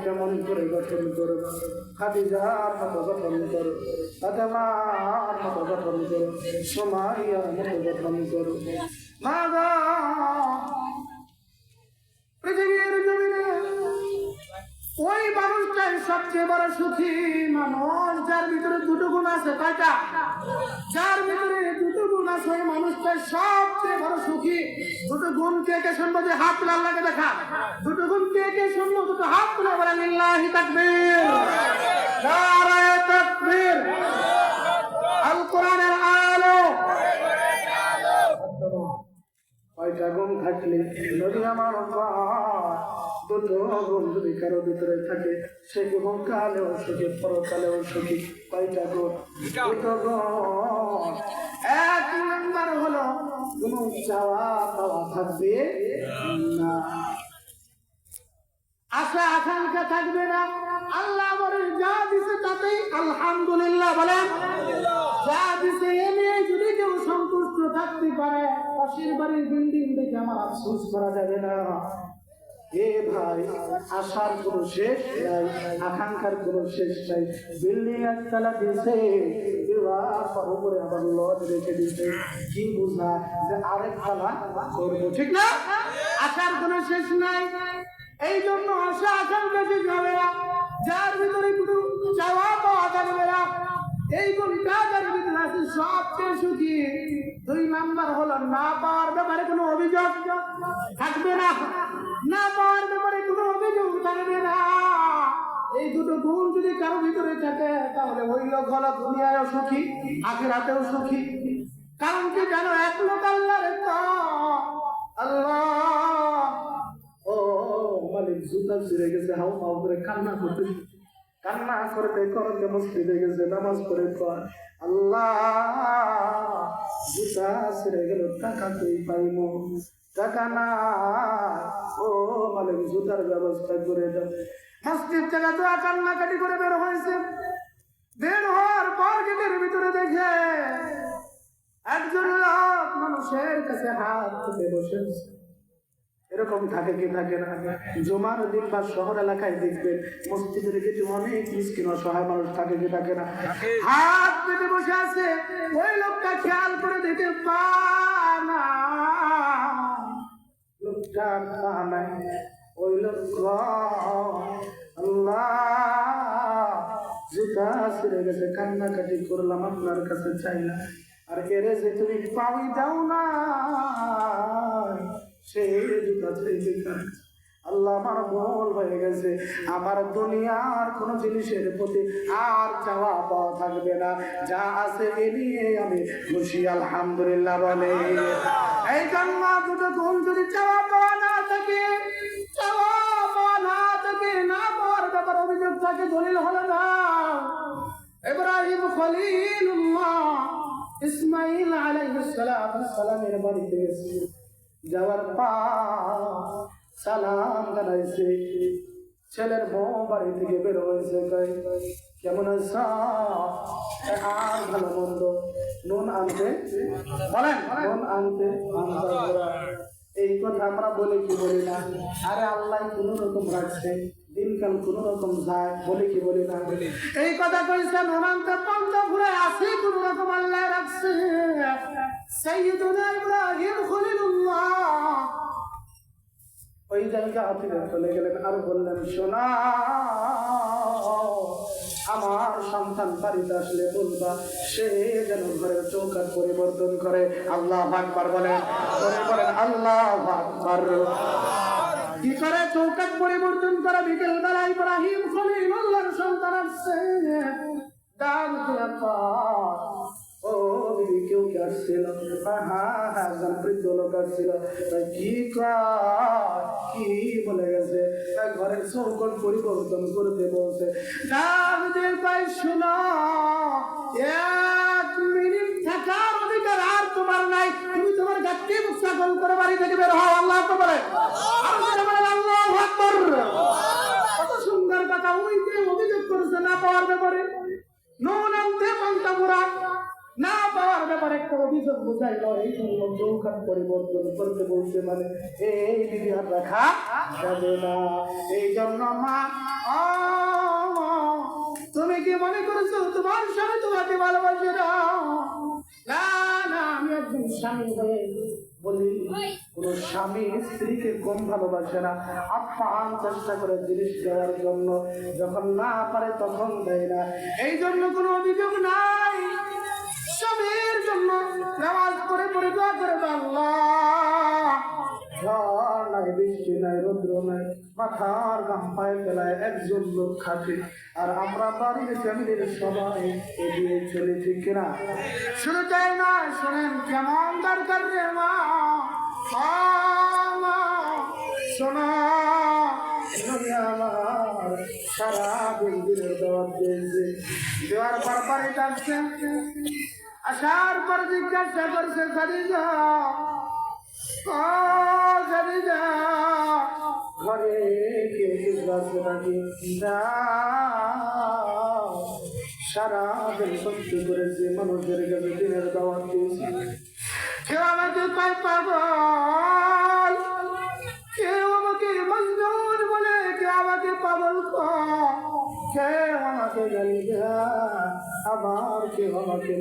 কেমন করে গঠন করো, খাদিজার মতো গঠন করো, ফাতেমার মতো গঠন করো, সুমাইয়ার মতো গঠন করো। মা গো, পৃথিবীর জমিনে ওই মানুষটাই সবচেয়ে বড় সুখী মানুষ, যার ভিতরে দুটো গুণ আছে। কয়টা? যার ভিতরে দুটো গুণ আছে ওই মানুষটাই সবচেয়ে বড় সুখী। দুটো গুণ কে কে শুনবো? যে হাত তুলে আল্লাহকে দেখা। দুটো গুণ কে কে শুনবো? দুটো হাত তুলে বলেন লিল্লাহি তাকবীর, নারায়ে তাকবীর। আল কোরআনের আলো। কয়টা গুণ থাকলে নবী আমার দুটো গুণ যদি কারো ভিতরে থাকে সে গুণ কালেও সুখী, পরকালেও সুখী। কয়টা গুণ? দুটো গুণ। এক নাম্বার হলো কোনো চাওয়া পাওয়া থাকবে না, আশা আকাঙ্ক্ষা থাকবে না। আল্লাহ আমার যা দিছে তাতেই আলহামদুলিল্লাহ বলেন। যা দিছে এ নিয়ে যদি কেউ সন্তুষ্ট থাকতে পারে, পাশের বাড়ির বিল্ডিং দেখে আমার আফসোস করা যাবে না। এ ভাই, আশার কোনো শেষ নাই, আকাঙ্ক্ষার কোনো শেষ নাই। বিল্ডিং একতলা দিয়েছে, উপরে আবার লজ রেখে দিয়েছে, কি বুঝা যে আরেক তলা করবো, ঠিক না? আশার কোনো শেষ নাই। এই জন্য আশা আকাঙ্ক্ষা শেষ হবে না, যার ভিতরে কোনো চাওয়া পাওয়া থাকবে না। এই গুণটা যার ভিতরে আছে সবচেয়ে সুখী। দুই নাম্বার হলো না পাওয়ার ব্যাপারে কোনো অভিযোগ থাকবে না, না পাওয়ার ব্যাপারে কোনো অভিযোগ থাকবে না। এই দুটো গুণ যদি কারো ভিতরে থাকে তাহলে ওই লোক হলো দুনিয়ায়ও সুখী, আখিরাতেও সুখী। কারণ কি জানো? এক লোক আল্লাহর আল্লাহ ও মালিক জুতা ছিঁড়ে গেছে, হাউ মাউ করে কান্না করতে করতে মসজিদে গেছে, নামাজ পড়ে কয় আল্লাহ জুতা ছিঁড়ে গেল, টাকা কই পাইব, টাকা না, ও মালিক জুতার ব্যবস্থা করে দাও। মসজিদ থেকে তো কান্নাকাটি করে বের হয়েছে। বের হওয়ার পর গেটের ভিতরে দেখে একজন লোক মানুষের কাছে হাত তুলে বসে। এরকম থাকে কি থাকে না? জুমার দিন বা শহর এলাকায় দেখবেন মসজিদের গেটে অনেক মিসকিন অসহায় মানুষ থাকে কি থাকে না? হাত পেতে বসে আছে। ওই লোকটা খেয়াল করে দেখে পায় না, লোকটা নাই। ওই লোক আল্লাহ জুতা ছিঁড়ে গেছে, কান্নাকাটি করলাম, আপনার কাছে চাইলাম, আর এরে যে তুমি পাওই দাও না, সেই জুতা ছিঁড়ে আল্লাহ আমার ভুল হয়ে গেছে। আমার দুনিয়ার কোন জিনিসের প্রতি আর চাওয়া পাওয়া থাকবে না, যা আছে এ নিয়ে আমি খুশি আলহামদুলিল্লাহ বলে। এই জন্য দুটো গুণ যদি চাওয়া পাওয়া না থাকে, চাওয়া পাওয়া না থাকে, না পাওয়ার ব্যাপার অভিযোগ থাকে, দলিল হলো না ইব্রাহিম খলিলুল্লাহ ইসমাইল আলাইহিস সালামের বাড়িতে গেছে, যাওয়ার পর সালাম জানাইছে। ছেলের বউ বাড়ি থেকে বের হয়েছে, কেমন আছ? আর ভালো মন্দ, নুন আনতে বলেন, নুন আনতে। এই কথা আমরা বলে কি বলি না? আরে আল্লাহ কোন রকম রাখছে, দিনকাল কোন রকম যায়, বলে কি বলি না? এই কথা কইছে নুন আনতে পান্তা ঘুরে আসি, কোন রকম আল্লাহ রাখছে। সাইয়্যিদুনা ইব্রাহিম খলিলুল্লাহ ওই জায়গা ফিরে চলে গেলেন, আর বললেন শোনা, আমার সন্তান বাড়িতে আসলে বলবা সে যেন ঘরের চৌকাঠ পরিবর্তন করে। আল্লাহু আকবার বলেন, বলেন আল্লাহু আকবার। কি করে চৌকাঠ পরিবর্তন করে? বিকেল বেলা ইব্রাহিম খলিলুল্লাহর সন্তান আসছে, ডাক দিয়া ও দিদি কেউ কি আসছিল? একজন বৃদ্ধ লোক আসছিল। কি বলে গেছে? ঘরের চৌকাঠ পরিবর্তন করতে বলছে। ডাক দিয়ে তাই শোনা, 1 মিনিট থাকার অধিকার আর তোমার নাই, তুমি তোমার গাছকে মুস্তাকল করে বাড়ি থেকে বের হও। আল্লাহ আকবার। আল্লাহু আকবার। কত সুন্দর কথা। ওই যে অভিযোগ করেছে না পাওয়ার ব্যাপারে, নুন আনতে পান্তা ঘোরা, না পাওয়ার ব্যাপারে একটা অভিযোগ বোঝাইল। এই জন্য চৌকাঠ পরিবর্তন করতে বলছে, মানে এই বিধান রাখা যাবে না। এই জন্য মা, তুমি কি মনে করছো তোমার স্বামী তোমাকে ভালোবাসে না? না না, আমি একজন স্বামী হয়ে বলি, কোন স্বামী স্ত্রীকে কম ভালোবাসে না। আপ্যায়ন চেষ্টা করে জিনিস দেওয়ার জন্য, যখন না পারে তখন দেয় না। এই জন্য কোনো অভিযোগ নাই। স্বামীর জন্য নামাজ পড়ে পড়ে দোয়া করে, আল্লাহ ঝড় নাই, বৃষ্টি নাই, রৌদ্র নাই, মাথার গাম পায়ে ফেলায় একজন লোক থাকে, আর আমরা বাড়ির ফ্যামিলির সবাই এগিয়ে চলে, ঠিক কিনা? শুনে চাই না, শোনেন কেমন দরকার রে মা, শোনা আমার সারা দিনের দাওয়াত দিয়েছে, দেওয়ার পর পরে ডাকছে, আসার পর জিজ্ঞাসা করছে, খাদিজা খাদিজা ঘরে কে আসবে নাকি? সারা দিন সত্যি করেছে, মানুষের কাছে দিনের দাওয়াত দিয়েছে, কেউ আমাকে পায় পাগল, কেউ আমাকে মজনুন বলে, কেউ আমাকে পাগল কয়, কেউ আমাকে গালি দেয়, আবার কেউ আমাকে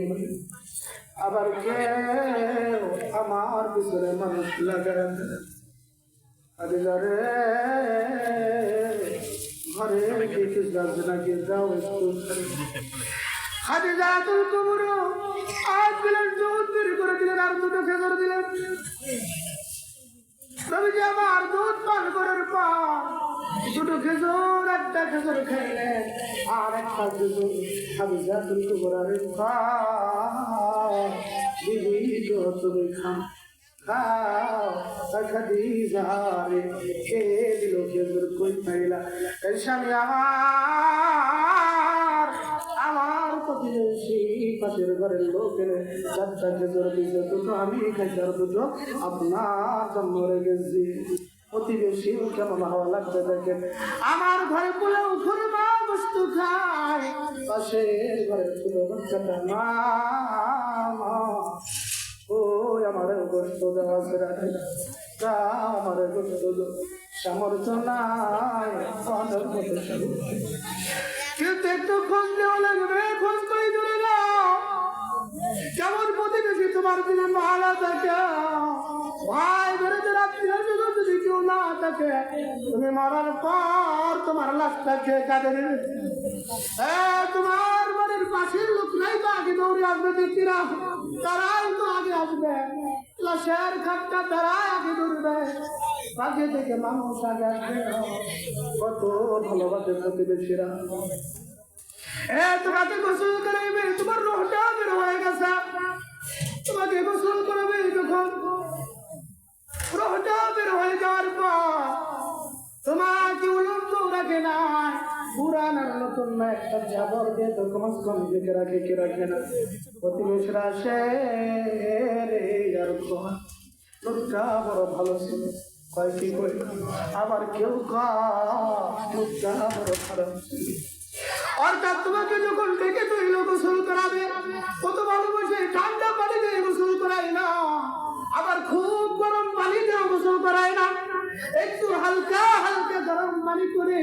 আবার কেউ আমার ভিতরে মানুষ লাগান। ঘরে কিছু যাচ্ছে নাকি? যাও একটু খাদিজাতুল কুবরা আজ দিলেন, দুধ বের করে দিলেন, আর দুটো খেজুর দিলেন। নবীজি আমার দুধ পান করার পর দুটো খেজুর, একটা খেজুর খাইলেন, আর একটা খেজুর খাদিজাতুল কুবরার বিবি তো তুমি খান খাও। খাদিজা রে কে দিল খেজুর, কই পাইলা? স্বামী আমার প্রতিবেশী পাশের ঘরের লোক এনে চারটা খেজুর দিয়েছে, দুটো আমি খাইছি আর দুটো আপনার জন্য রেখেছি। প্রতিবেশী কেমন হওয়া লাগবে দেখেন, আমার ঘরে পোলাও খুরমা বস্তু খায়, পাশের ঘরের ছোট বাচ্চাটা মা ওই আমার গোস্ত দেওয়া তা আমার গোস্ত সামর্থ্য নাই, কিন্তু একটু খোঁজ দেওয়া লাগবে, খোঁজ করে ধরে দাও। কেমন প্রতিবেশী তোমার জন্য ভালো থাকে, ভাই বেরোতে রাত্রি যদি কেউ না থাকে, তুমি মরার পর তোমার লাশটাকে কাঁদে তোমার বাড়ির পাশের লোকরাই তো আগে দৌড়ে আসবে, দেখছিরা তারাই তো আগে আসবে, লাশের খাটটা তারাই আগে দৌড়বে, আগে থেকে মানুষ আগে আসবে। কত ভালোবাসে প্রতিবেশীরা। তোমাকে গোসল করাইবে, তোমার রোহটা বের হয়ে গেছে, তোমাকে গোসল করাবে, যখন রোহটা বের হয়ে যাওয়ার পর তোমাকে উলম্ব রাখে না, পুরান আর নতুন না, একটা চাদর দিয়ে তো কম কম দেখে রাখে, কে রাখে না? প্রতিবেশীরা আসে রে, আর লোকটা বড় ভালো ছিল, কয় কি কই, আবার কেউ লোকটা বড় খারাপ ছিল। অর্থাৎ তোমাকে যখন ডেকে তৈল গোসল করাবে, কত ভালোবাসে, ঠান্ডা পানি দিয়ে গোসল করাই না, আবার খুব গরম পানি দিয়ে গোসল করাই না, একটু হালকা হালকা গরম পানি করে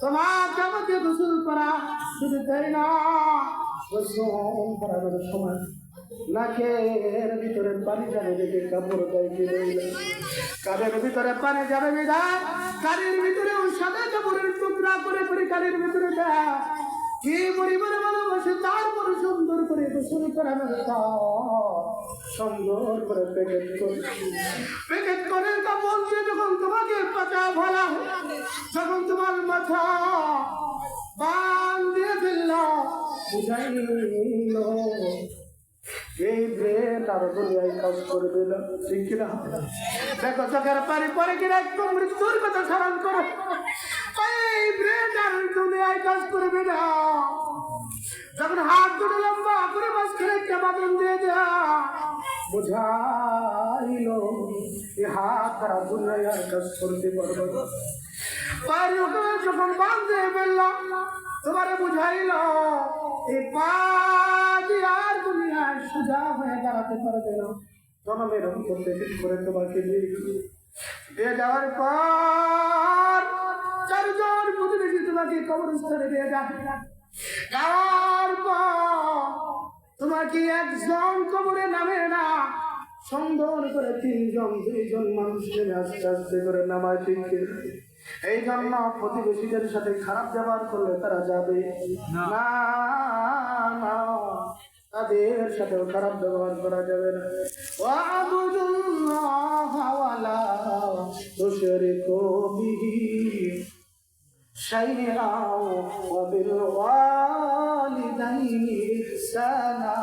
তোমাকে আমাকে গোসল করা শুধু দেয় না। গোসল করানোর সময় নাকের ভিতরে পানি যাবে দেখে কাপড় দেয়, কি কানের ভিতরে পানি যাবে বিধায় কানের ভিতরে সাদা কাপড়ের টুকরা করে করে কানের ভিতরে দেয়, কি পরিবারে ভালোবাসে, তারপরে সুন্দর করে গোসল করানোর সুন্দর করে প্যাকেট করে কাপড় দিয়ে যখন তোমাকে পাতা ভরা, যখন তোমার মাথা বান দিয়ে ফেলল, বুঝাইল এই ব্রেন আরো দুনিয়ায় কাজ করবে না, ঠিক কিনা? দেখো চোখের পানি পরে কিনা একদম মৃত্যুর কথা স্মরণ করো, এই ব্রেন আর দুনিয়ায় কাজ করবে না। যখন হাত দুটো লম্বা করে মাঝখানে একটা বাদন দিয়ে দেয়া, বুঝাইল এই হাত তারা দুনিয়ায় আর কাজ করতে পারবে না। পায়ের উপরে যখন বাঁধ দিয়ে ফেলল, তোমারে বুঝাইল এই পা দিয়ে আর দুনিয়ায় সোজা হয়ে দাঁড়াতে পারবে না। জনমের অন্তর থেকে করে তোমাকে দিয়ে এ যাওয়ার পর চারজন প্রতিবেশী তোমাকে কবরস্থানে দিয়ে যাওয়ার পর তোমাকে একজন কবরে নামে না, সুন্দর করে দুইজন মানুষ নেমে আস্তে আস্তে করে নামায়। ঠিক এই জন্য প্রতিবেশীদের সাথে খারাপ ব্যবহার করলে তারা যাবে না, তাদের সাথেও খারাপ ব্যবহার করা যাবে না। ওয়াবুদুল্লাহ ওয়ালা তুশরিকু বিহি শাইআ ওয়া বিল ওয়ালিদাইনি ইহসানা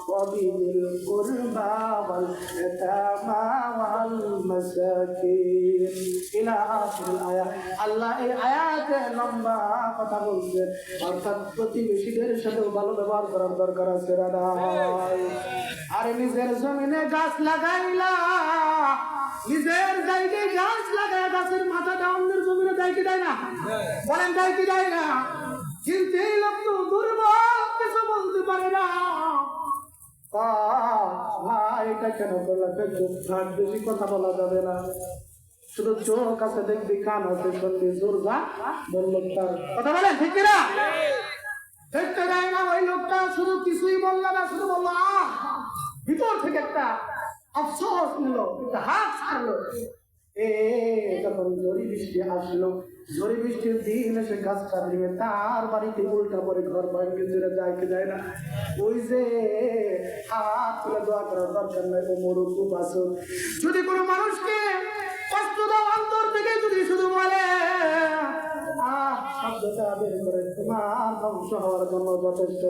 ওয়া বিল কুরবা ওয়াল ইয়াতামা ওয়াল মাসাকিন ইলা আখির আয়াত। আল্লাহ এই আয়াতে লম্বা কথা বলছেন, অর্থাৎ প্রতিবেশীদের সাথেও ভালো ব্যবহার করার দরকার আছে। আর নিজের জমিনে গাছ লাগাইলা, নিজের জায়গায় গাছ লাগায় গাছের মাথাটা অন্যের জমিনে দেয় কি দেয় না? বলেন দেয় কি দেয় না? কিন্তু এই লোক তো দুর্বল, কিছু বলতে পারে না। এটা কেন করলাম? বেশি কথা বলা যাবে না, শুধু চোখ আছে দেখবি, কান আছে শুনবি, জোর যা বললো তার কথা বলে ঠিক না? দেখতে যায় না ওই লোকটা, শুধু কিছুই বললো না, শুধু বললো ভিতর থেকে একটা আফসোস নিল, একটা হাত ছাড়লো। যখন ঝড়ি বৃষ্টি আসলো, ঝড়ি বৃষ্টির দিন এসে গাছটা ভেঙে তার বাড়িতে উল্টা পরে ঘর ভাঙে চলে যায় কি যায় না? ওই যে হাত তুলে দোয়া করার দরকার নাই, ও মরুক বাসুক। যদি কোনো মানুষকে কষ্ট দাও অন্তর থেকে, যদি শুধু বলে শব্দটা বের করে, তোমার ধ্বংস হওয়ার জন্য যথেষ্ট।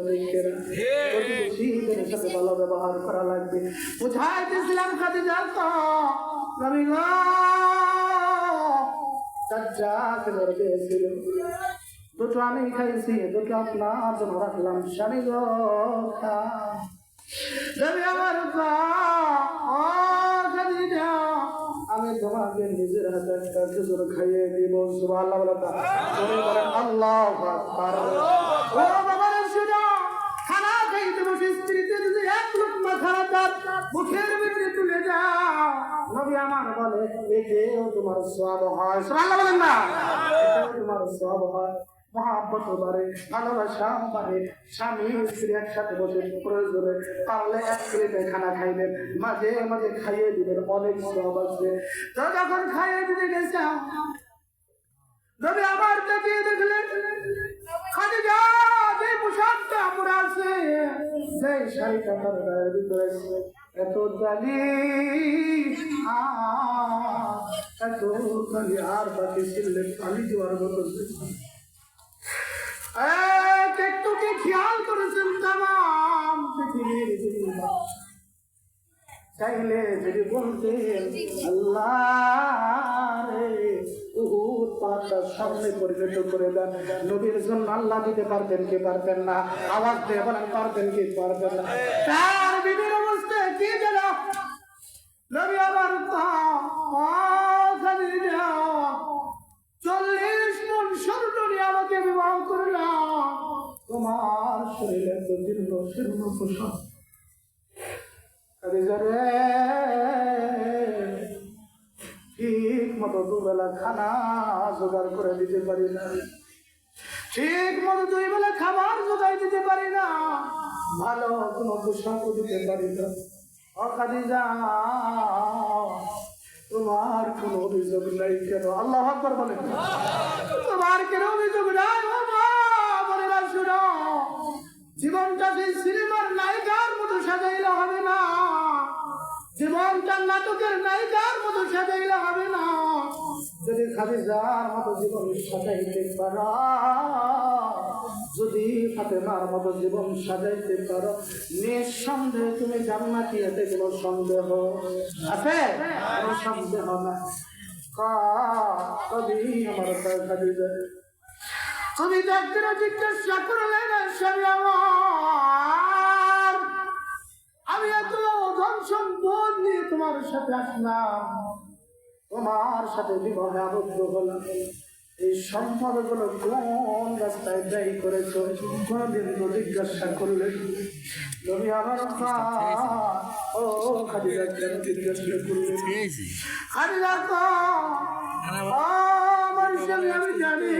প্রতিবেশীদের সাথে ভালো ব্যবহার করা লাগবে। বুঝাইতেছিলাম খাদিজা তো নবী গো সাজ্জাদ দিয়েছিল, দুটো আমি খাইছি, দুটো আপনার জন্য রাখলাম। স্বামী গো নবী আমার খাদিজা, আমি তোমাকে নিজের হাতে একটা খেজুর খাইয়ে দিব। সুবহানাল্লাহ বলেন, আল্লাহু আকবার। ও বাবা শুনো, খানা খাইতে বসে স্ত্রীতে যদি এক লোকমা খানা দাও মুখের ভিতরে তুলে যাও, নবী আমার বলে এতেও তোমার সওয়াব হয়। সুবহানাল্লাহ বলেন না? এতেও তোমার সওয়াব হয়। মহাব্বত বাড়ে, ভালোবাসা বাড়ে। স্বামী স্ত্রী একসাথে বসে প্রয়োজনে পারলে এক প্লেটে খানা খাইবেন, মাঝে মাঝে খাইয়ে দিবেন, অনেক সওয়াব আছে। তো যখন খাইয়ে দিতে গেছে, নবী আবার তাকিয়ে দেখলেন খাদিজা যে পোশাকটা পরে আছে, সেই শাড়িটা তার গায়ের ভিতরে এত জালি, এত জালি, আর বাকি ছিললে পানি দেওয়ার মতো। একটু কি খেয়াল করেছেন? তাম পৃথিবীর চাইলে যদি বলতেন আল্লাহ উহুদ পাহাড়টার সামনে পরিণত করে দেন, নবীর জন্য আল্লাহ দিতে পারতেন কি পারতেন না? আওয়াজ দিয়ে বলেন পারতেন কি পারতেন না? তার বিবির অবস্থা কি যেন নবী আবার 40 মণ স্বর্ণ নিয়ে আমাকে বিবাহ করলাম, তোমার শরীরে তো জীর্ণ শীর্ণ পোশাক। ঠিক মতো দুবেলা খানা জোগাড় করে দিতে পারি না, ঠিক মতো 2 বেলা খাবার জোগাড় দিতে পারি না, ভালো কোনো পোশাকও দিতে পারি না। খাদিজা তোমার কোনো অভিযোগ নাই কেন? আল্লাহু আকবার বলেন, তোমার কেন অভিযোগ নাই? শুনো, জীবনটা সেই সিনেমার নায়িকার মতো সাজাইলে হবে না, জীবনটা নাটকের নায়িকার মতো সাজাইলে হবে না। যদি খাদিজার মতো জীবন সাজাইতে পারো, যদি ফাতেমার মতো জীবন সাজাইতে পারো, নিঃসন্দেহে তুমি জান্নাতি, এতে কোনো সন্দেহ আছে? কোনো সন্দেহ না। কবি আমার খাদিজা, তুমি দেখতে জিজ্ঞাসা করলেন স্বামী আমার, আমি এত ধন সম্পদ নিয়ে তোমার সাথে আসলাম, তোমার সাথে বিবাহে আবদ্ধ হলাম, এই সম্পদগুলো কোন রাস্তায় ব্যয় করেছ? কোনদিন তো জিজ্ঞাসা করলেন? নবী আমার ও খাদিজা জিজ্ঞাসা করলেন খাদিজা তো আমার স্বামী আমি জানি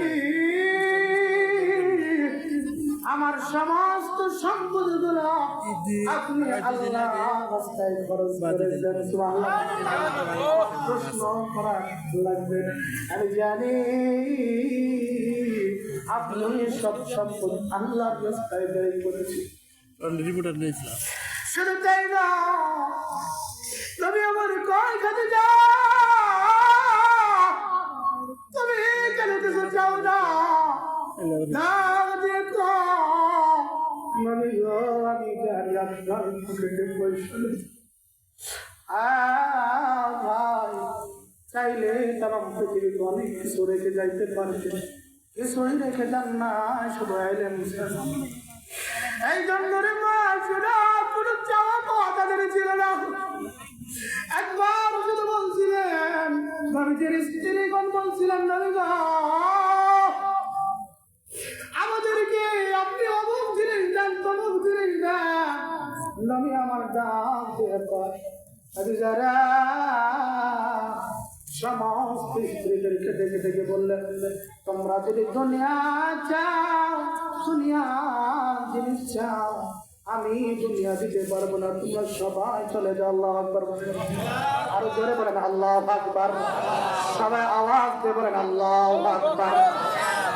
আমার সমস্ত সম্পদগুলো আপনি আল্লাহ রাস্তায় খরচ করেছেন সুবহানাল্লাহ প্রশ্ন করা লাগবে আমি জানি আপনি সব সম্পদ আল্লাহর রাস্তায় ব্যয় করেছেন রিপোর্টার নিয়েছিলাম শুধু তাই না তুমি আমার কয় খাদিজা তুমি কেন কিছু চাও না আমি জানি আপনার পকেটে পয়সা নেই ভাই চাইলে তারা পৃথিবীতে অনেক কিছু রেখে যাইতে পারছে কিছুই রেখে যান না শুধু আইলেন এই জন্য রে মা শুধু কোনো চাওয়া পাওয়া তাদের ছিল না একবার শুধু বলছিলেন নবীজির স্ত্রীগণ বলছিলেন নবী গো আমাদেরকে আপনি অমুক জিনিস দেন তমুক জিনিস দেন নবী আমার দাম দিয়ে কয় যারা সমস্ত স্ত্রীদেরকে দেখে দেখে বললেন তোমরা যদি দুনিয়া চাও দুনিয়ার জিনিস চাও আমি দুনিয়া দিতে পারবো না তোমরা সবাই চলে যাও আল্লাহু আকবার আরো জোরে বলেন আল্লাহু আকবার সবাই আওয়াজ দিয়ে বলেন আল্লাহু আকবার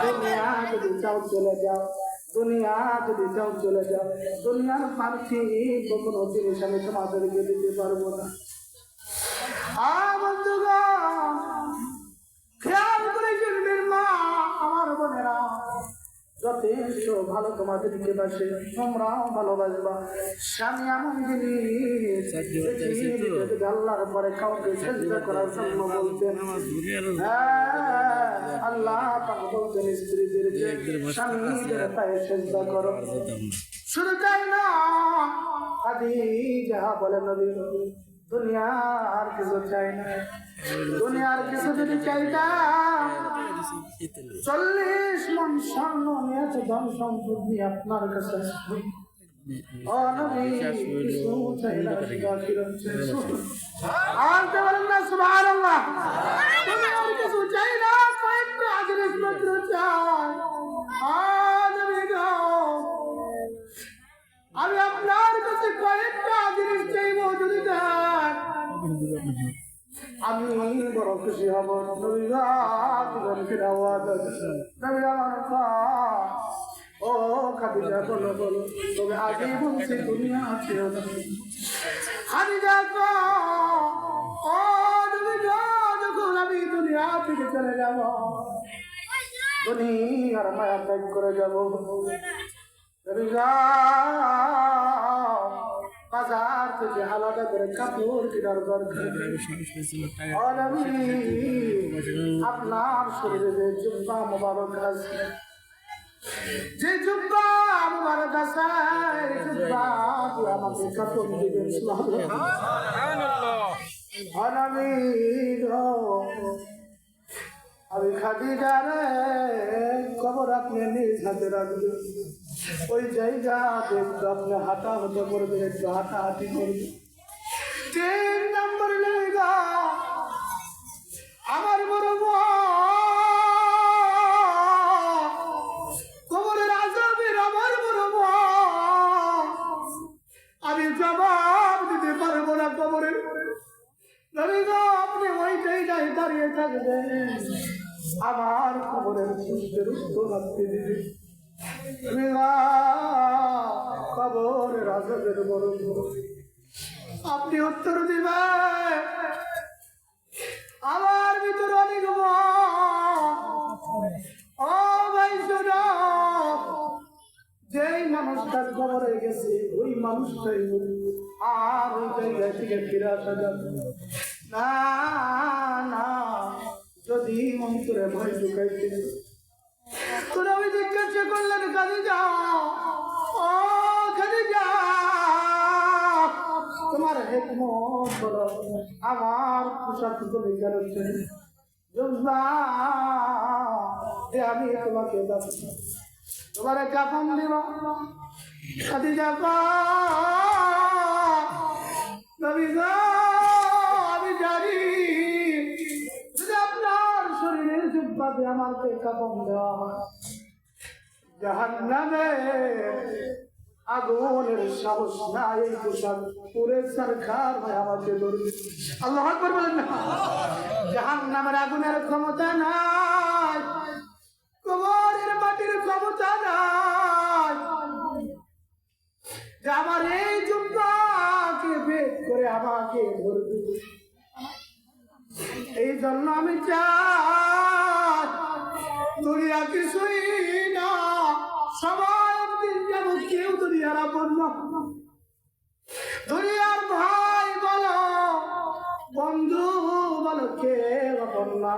দুনিয়া যদি চাও চলে যাও দুনিয়া যদি চাও চলে যাও দুনিয়ার পার্থিব কোনো জিনিস আমি তোমাদেরকে দিতে পারবো না বন্ধুগণ খেয়াল করে শুনবেন মা আমার বোনেরা যথেষ্ট ভালো তোমাদেরকে বাসে তোমরাও ভালোবাসবা স্বামী এমন জিনিস আল্লাহর পরে কাউকে সেজদা করার জন্য বলতেন আল্লাহ পাক বলতেন স্ত্রীদেরকে স্বামীদের পায়ে সেজদা করো শুধু তাই না খাদিজা বলে নবী দুনিয়ার কিছু চাই না দুনিয়ার কিছু যদি চাইতাম 40 মণ স্বর্ণ নিয়ে ধন সম্পদ নিয়ে আপনার কাছে সুবহানাল্লাহ দুনিয়ার কিছু চাই না কয়েকটা জিনিসপত্র চাই আমি আপনার কাছে কয়েকটা জিনিস চাইবো যদি দেন আমি বড় খুশি হব ও খাদিজা বলো বলো তবে আগে বলছি দুনিয়া আছে খাদিজা ও যখন আমি দুনিয়া থেকে চলে যাব দুনিয়ার মায়া ত্যাগ করে যাব বাজার থেকে আলাদা করে কাপড় কেনার দরকার আপনার শরীরে যে জুব্বা মুবারক আছে যে জুব্বা মুবারক আছে জুব্বা আমাকে কাপড় দিবেন আমি খাদিজার খবর আপনি নিজ হাতে রাখবেন ওই জায়গা একটু আপনি হাঁটাহাঁটি করবেন একটু হাঁটাহাঁটি করবেন 3 নম্বর জায়গা আমার বড় খবরের আজাবের আমার বড় আমি জবাব দিতে পারবো না খবরের আপনি ওই জায়গায় দাঁড়িয়ে থাকবেন আমার খবরের প্রশ্নের উত্তর আপনি দিবেন খবরের আজাবের বড় আপনি উত্তর দিবেন আমার ভিতরে অনেক ও ভাই শোনো যেই মানুষটার খবরে গেছে ওই মানুষটাই আর ওই জায়গা থেকে ফিরে আসা যাবে না না যদি অন্তরে ভয় ঢুকাইতে তোরা ওই জিজ্ঞাসা করলেন খাদিজা ও খাদিজা তোমার হিকমত বলো আমার পোশাক গুলি গেছে আমি তোমাকে তোমার কাপড় দিব খাদিজা কাফন দেওয়া হয়। জাহান্নামের আগুনের সাহস নাই, এই পোশাক পুরে সরকার ভাই আমাকে ধরবে। আল্লাহু আকবার বলেন না। জাহান্নামের আগুনের ক্ষমতা নাই, কবরের মাটির ক্ষমতা নাই, যে আমার এই জুব্বাকে ভেদ করে আমাকে ধরবে। এই জন্য আমি চাই দুনিয়া কিছুই না, সবাই একদিন যাব, কেউ দুনিয়ার আপন না। দুনিয়ার ভাই বলো, বন্ধু বলো, কেউ আপন না।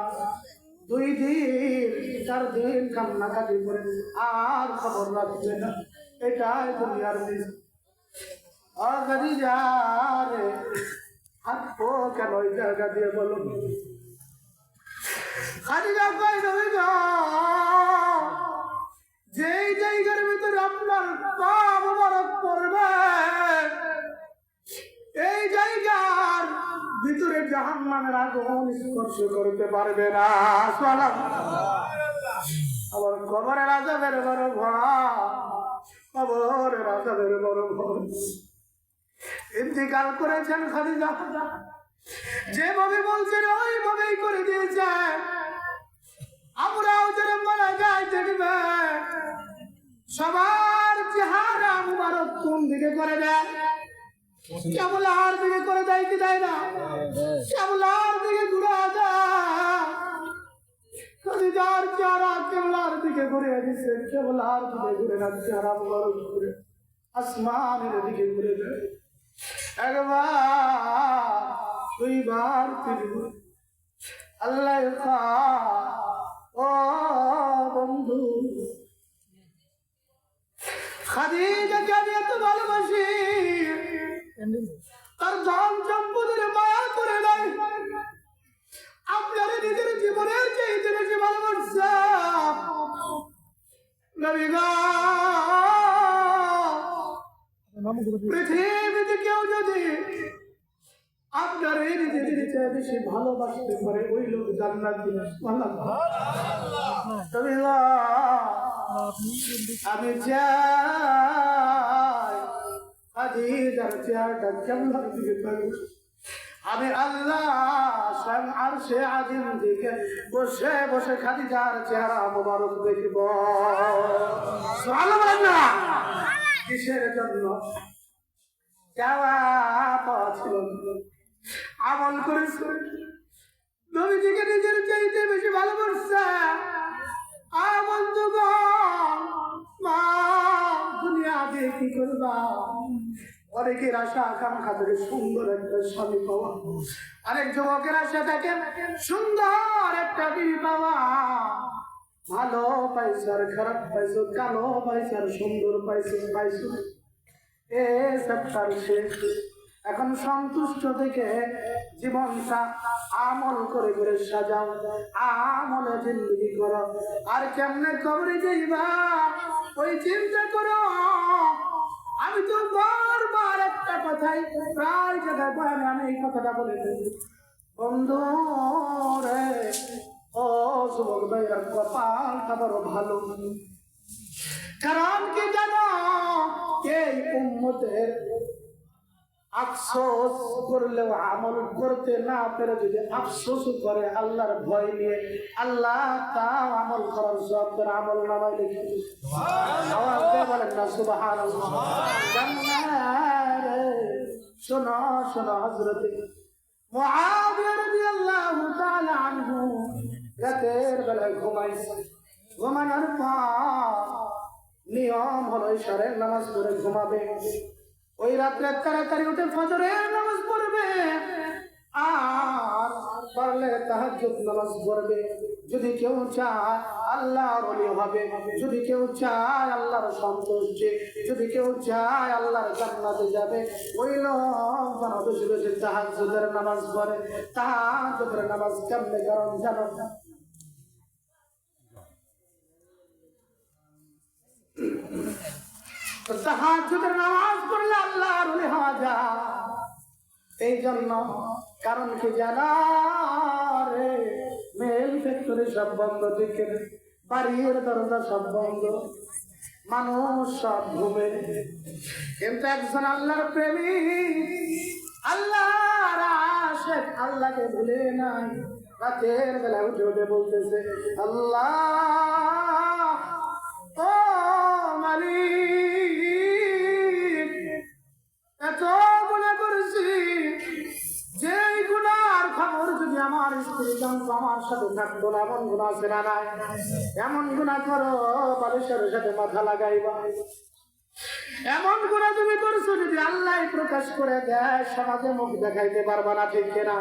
2 দিন 4 দিন কান্নাকাটি করে আর খবর রাখবে না, এটাই দুনিয়ার দিন। অগাড়ি যা রে হাঁটবো কেন ওই জায়গা দিয়ে বলো। খাদিজা কই নবী গো, যেই জায়গার ভিতরে আপনার পা মোবারক পড়বে, এই জায়গার ভিতরে জাহান্নামের আগুন স্পর্শ করতে পারবে না। আবার কবরের আযাবের বড় ভয়, কবরের আযাবের বড় ভয়। ইন্তিকাল করেছেন খাদিজা, যেভাবে বলছেন ওইভাবেই করে দিয়েছেন। আমরাও যারা মারা যায় দেখবে সবার চেহারা মুবারক কোন দিকে করে দেয়, কেবলার দিকে করে দেয় কি দেয় না? কেবলার দিকে ঘুরে দেয়। খাদিজার চেহারা কেবলার দিকে ঘুরে দিচ্ছে, কেবলার দিকে ঘুরে না, চেহারা মুবারক ঘুরে আসমানের দিকে ঘুরে দেয়। একবার 2 বার 3 বার আল্লাহ ও বন্ধু, খাদিজাকে আমি এত ভালোবাসি, তার ধন সম্পদের মায়া করে নাই, আপনারা নিজের জীবনের চাইতে বেশি ভালোবাসা। নবী গো, পৃথিবীতে কেউ যদি আপনার এই নিজেদের চেয়ে বেশি ভালোবাসতে পারে, ওই লোক জান্নাতি। তবে আমি চাই খাদিজার চেহারাটা কেমন দিকে থাকবে। আমি আল্লাহ স্বয়ং আরশে আজিম দিকে বসে বসে খাদিজার চেহারা মোবারক দেখব। সুবহানাল্লাহ না? কিসের জন্য? চাওয়া পাওয়া ছিল, আমল করেছে, নবীজিকে নিজের চাইতে বেশি ভালোবাসছে। বন্ধুগণ, মা দুনিয়া দিয়ে কি করবা? অনেকের আশা আকাঙ্ক্ষা থেকে সুন্দর একটা স্বামী পাওয়া, অনেক যুবকের আশা থাকে সুন্দর একটা বিবি পাওয়া। ভালো পাইছো আর খারাপ পাইছো, কালো পাইছো আর সুন্দর পাইছো, পাইছো এ সপ্তাহ শেষ। এখন সন্তুষ্ট থেকে জীবনটা আমল করে করে সাজাও, আমলে জিন্দগি করো। আর কেমনে কবরে যাইবা ওই চিন্তা করো। আমি তো বারবার একটা কথাই প্রায় জায়গায় বয়ানে আমি এই কথাটা বলে দিই, বন্ধু রে ও যুবক ভাইরা, কপালটা বড় ভালো। কারণ কি জানো, এই উম্মতের আফসোস করলেও আমল করতে না পেরে যদি আফসোস করে আল্লাহর ভয় নিয়ে, আল্লাহ তাও আমল করার সওয়াবের আমল নামায় লিখে দিবে। আওয়াজ দিয়ে বলেন না সুবহানাল্লাহ। শোনো শোনো, হযরত মুআবিয়া রাদিয়াল্লাহু তাআলা আনহু রাতের বেলায় ঘুমাইছে। ঘুমানোর পর নিয়ম হলো ইশারের নামাজ পড়ে ঘুমাবে। ওই রাত্রে তাড়াতাড়ি উঠে ফজরের নামাজ পড়বে, আর পারলে তাহাজ্জুদ নামাজ পড়বে। যদি কেউ চায় আল্লাহর ওলি হবে, যদি কেউ চায় আল্লাহর সন্তুষ্টি, যদি কেউ চায় আল্লাহর জান্নাতে যাবে, ওই লোক যেন বেশি বেশি তাহাজ্জুদের নামাজ পড়ে। তাহাজ্জুদের নামাজ কেমনে? কারণ জানো, তাহাজ্জুদের নামাজ পড়লে আল্লাহর ওলি হওয়া যায়। এই জন্য কারণ কি জানা রে, মেল ফ্যাক্টরি সব বন্ধ, ঠিক বাড়ির দরজা সব বন্ধ, মানুষ সব ঘুমে, কিন্তু একজন আল্লাহর প্রেমিক, আল্লাহর আশিক, আল্লাহকে ভুলে নাই। রাতের বেলা উঠে উঠে বলতেছে, আল্লাহ ও মালিক, এত গুনাহ করেছি, যে গুনার খবর যদি আমার স্ত্রী জানতো আমার সাথে থাকতো না। এমন গুনাহ আছে না নাই? এমন গুনাহ করো বালিশের সাথে মাথা লাগাইবা। এমন গুনাহ তুমি করছো যদি আল্লাহ প্রকাশ করে দেয় সমাজে মুখ দেখাইতে পারবা না, ঠিক কিনা?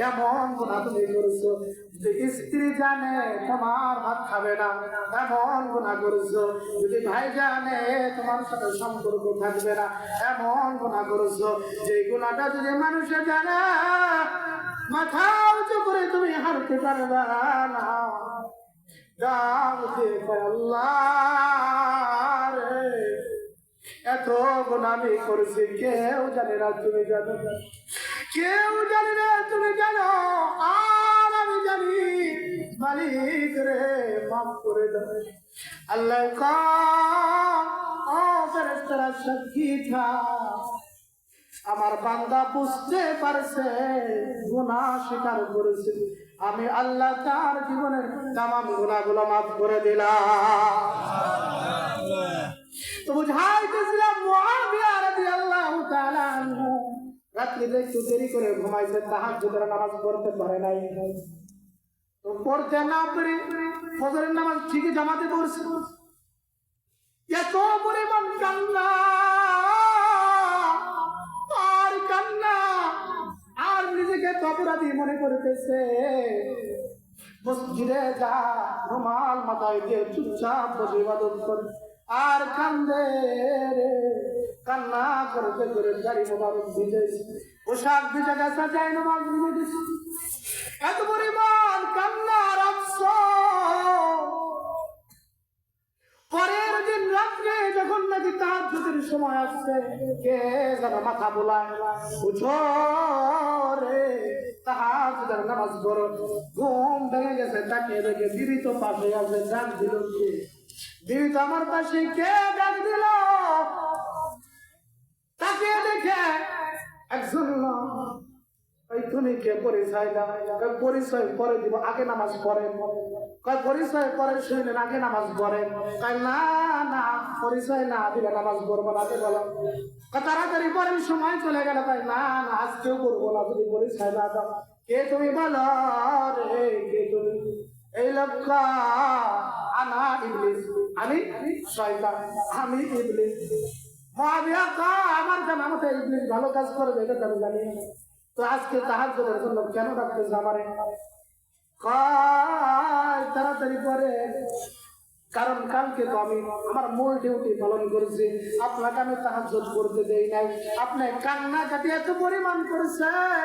এমন গুনাহ তুমি করছো যদি স্ত্রী জানে তোমার ভাত খাবে না। এমন গুনাহ করছো যদি ভাই জানে তোমার সাথে সম্পর্ক থাকবে না। এমন গুনাহ করছো যে গুনাহটা যদি মানুষে জানে মাথা উঁচু করে তুমি হাঁটতে পারবে না। আল্লাহ রে, এত গুনাহ আমি করেছি, কেউ জানে না, তুমি জানো, কেউ জানে না, তুমি জানো, আর আমি জানি। মালিক রে, মাফ করে দাও। আল্লাহ ও ফেরেশতারা সাক্ষী থাক, আমার বান্দা বুঝতে পারছে, গুনাহ স্বীকার করেছে, আমি আল্লাহ তার জীবনের তামাম গুনাহগুলো মাফ করে দিলাম। তো বুঝাইতেছিলাম মুআবিয়া রাদিয়াল্লাহু তাআলা আনহু রাত্রিতে একটু দেরি করে ঘুমাইছে, তাহাজ্জুদের নামাজ পড়তে পারে নাই। তো পড়তে না পারে ফজরের নামাজ ঠিকই জামাতে পড়ছে, এত পরিমাণ কান্না আর কান্না, আর নিজেকে অপরাধী মনে করতেছে। মসজিদে যা রুমাল মাথায় দিয়ে চুপচাপ বসে ইবাদত করে আর কান্দে রে, কান্না করতে করে গাড়ি মোবারক ভিজেছে, পোশাক ভিজে গেছে, যাই নামাজ ভিজে গেছে। এত পরিমাণ কান্না আর আফসোস। পরের দিন রাত্রে যখন নাকি তাহাজ্জুদের সময় আসছে, কে যেন মাথা বোলায়, উঠো রে তাহাজ্জুদের নামাজ পড়ো। ঘুম ভেঙে গেছে, তাকিয়ে দেখে বিবি তো পাশে আছে, ডাক দিল কে? বিবি তো আমার পাশে, কে ডাক দিল? তাকিয়ে দেখে একজন লোক। ওই তুমি কে? পরিচয় দাও। পরিচয় পরে দিব, আগে নামাজ পড়েন। পরিচয় পরে শুনলেন, আগে নামাজ পড়েন। না না, পরিচয় না দিলে নামাজ পড়বো না, বলো তাড়াতাড়ি পড়েন, সময় চলে গেল। তাই না না, আজকেও করবো না যদি পরিচয় না দাও। কে তুমি বলো রে, কে তুমি? এই লোক আনা ইবলিস, আমি শয়তান, আমি ইবলিস। মুআবিয়া আমার জানা মতে ইবলিস ভালো কাজ করবে, এটা আমি জানি। তো আজকে তাহাজ্জুদের জন্য কেন ডাকতেছে আমারে? তাড়াতাড়ি পরে, কারণ কালকে তো আমি আমার মূল ডিউটি পালন করেছি, আপনাকে আমি তাহাজ্জুদ করতে দেই নাই। আপনি কান্নাকাটি এত পরিমাণ করেছেন,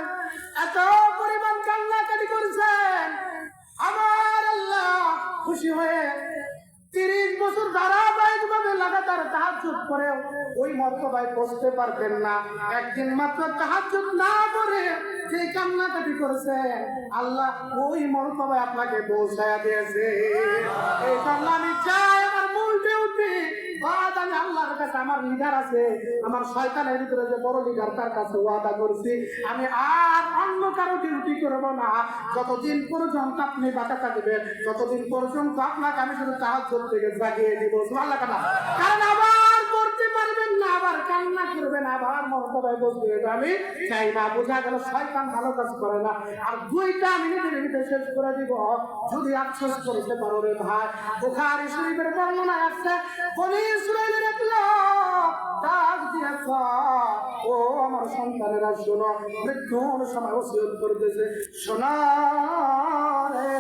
এত পরিমাণ কান্নাকাটি করেছেন, আমার আল্লাহ খুশি হয়ে 30 বছর ধারাবাহিকভাবে লাগাতার তাহাজ্জুদ করে ওই মর্তবায় পৌঁছতে পারবেন না। একদিন মাত্র তাহাজ্জুদ না করে যে কান্নাকাটি করেছে, আল্লাহ ওই মর্তবায় আপনাকে পৌঁছায়া দিয়েছে। এই জন্য আমি চাই আমার মূল ডিউটি ওয়াদা, আমি আল্লাহর কাছে, আমার লিডার আছে, আমার শয়তানের ভিতরে যে বড় লিডার, তার কাছে ওয়াদা করছি আমি আর অন্য কারো ডিউটি করবো না। যতদিন পর্যন্ত আপনি বাঁচা থাকবেন, ততদিন পর্যন্ত আপনাকে আমি শুধু তাহাজ্জুদ থেকে জাগিয়ে দিব। সুবহানাল্লাহ। কারণ আবার পড়তে পারবেন না, আবার কান্না করবেন, আবার মর্তবায় বসবে, এটা আমি চাই না। বোঝা গেল শয়তান ভালো কাজ করে না। আর 2টা মিনিটের ভিতরে শেষ করে দিব, যদি আফসোস করতে পারো রে ভাই। বুখারী শরীফের বর্ণনা আছে, বনী ইসরাঈলের এক লোক ডাক দিয়ে কয়, ও আমার সন্তানেরা শোনো, মৃত্যুর সময় ওসিয়ত করতেছে, শোনো রে,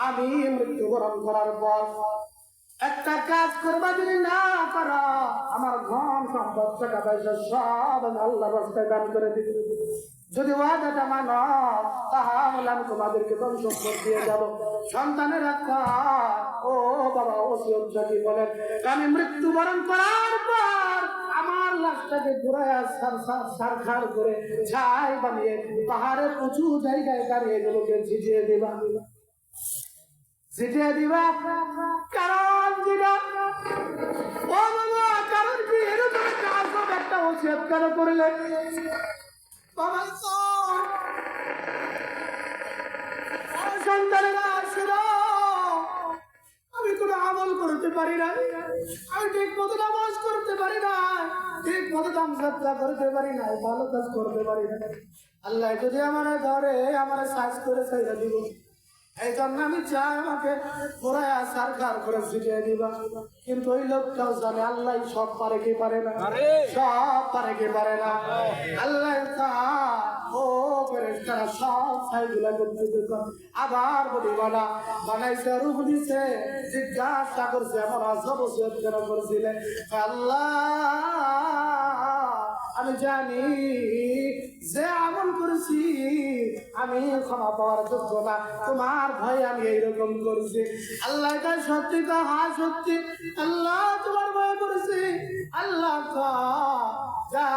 আমি মৃত্যুবরণ করার পর একটা কাজ করবা, যদি না করো আমার ধন সম্পদ টাকা পয়সা সব আল্লাহর রাস্তায় দান করে দিবে। যদি ওয়াদাটা মানো তাহলে আমি তোমাদেরকে ধন সম্পদ দিয়ে যাবো। সন্তানেরা কয়, ও বাবা ওসিয়ত কি বলেন? আমি মৃত্যুবরণ করার পর আমার লাশটাকে ঘুরায় সারখার করে ছাই বানিয়ে পাহাড়ের উঁচু জায়গায় দাঁড়িয়ে এগুলোকে ঝিঝিয়ে দিবা। ছিটিয়ে দিবা। কারণ দিবা ও বাবা, কারণ কি এরকম একটা আজব একটা ওসিয়ত কেন করলে বাবা? সন্তানেরা শুনো, আমি কোনো আমল করতে পারি না, আমি ঠিক মতো নামাজ করতে পারি না, ঠিক মতো দাম যাত্রা করতে পারি না, ভালো কাজ করতে পারি না। আল্লাহ যদি আমার ধরে আমার সাজ করে চাইরা দিব, এই জন্য আমি চাই আমাকে পুরায় সরকার করে শিখিয়ে দিবা। কিন্তু ওই লোকটাও জানে আল্লাহ সব পারে কি পারে না, সব পারে কি পারে না। আল্লাহ ও ফেরেশতারা সব সাইগুলা করতে দিত। আবার বলি বানা বানাইছে রূপ দিছে, জিজ্ঞাসা করছে আমার আজব ওসিয়ত কেন করেছিলেন? আল্লাহ আমি জানি যে আমল করেছি আমি ক্ষমা পাওয়ার যোগ্য না, তোমার ভয় আমি এইরকম করেছি। আল্লাহ তাই সত্যি তা হ্যাঁ সত্যি, আল্লাহ তোমার ভয় করেছি। আল্লাহ যা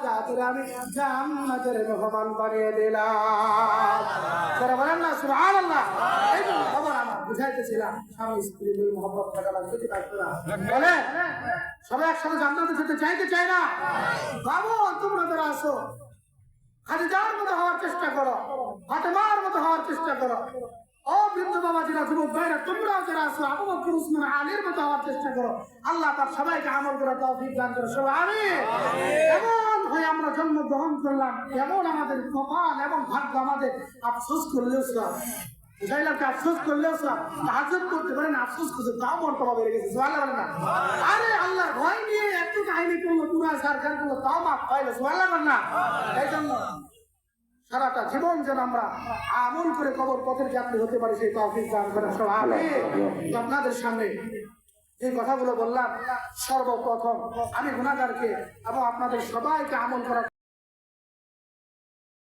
যা তোরে আমি জান্নাতের মেহমান বানিয়ে দিলাম। যারা বলেন না সুবহানাল্লাহ। এই জন্য খবর আমার বুঝাইতেছিলাম, স্বামী স্ত্রী মিল মহব্বত থাকা লাগবে কি থাকবে না? বলে সবাই একসাথে জান্নাতে যেতে চাইতে চায় না? বাবু তোমরা যারা আসো খাদিজার মতো হওয়ার চেষ্টা করো, ফাতেমার মতো হওয়ার চেষ্টা করো। ও বৃদ্ধ বাবাজিরা, যুবক ভাইরা, তোমরাও যারা আছো আবু বকর উসমান আলীর মতো হওয়ার চেষ্টা করো। আল্লাহ পাক সবাইকে আমল করার তৌফিক দান করে। সবাই আমিন। এমন হয়ে আমরা জন্মগ্রহণ করলাম, এমন আমাদের কপাল এবং ভাগ্য, আমাদের আফসোস করলেও সব বুঝাইলাম কি, আফসোস করলেও সব তাহাজ্জুদ করতে পারেন, আফসোস করছে তাও মর্তবা বেড়ে গেছে। সুবহানাল্লাহ বলেন না? আরে আল্লাহর ভয় নিয়ে এত কাহিনী করলো, পুরা সরকার করলো, তাও মাফ পাইলো। সুবহানাল্লাহ বলেন না? এই জন্য সারাটা জীবন যেন আমরা আমল করে কবর পথের যাত্রী হতে পারি, সেই তৌফিক দান করেন। সব আমিন। আপনাদের সামনে এই কথাগুলো বললাম, সর্বপ্রথম আমি গুনাহগারকে এবং আপনাদের সবাইকে আমল করার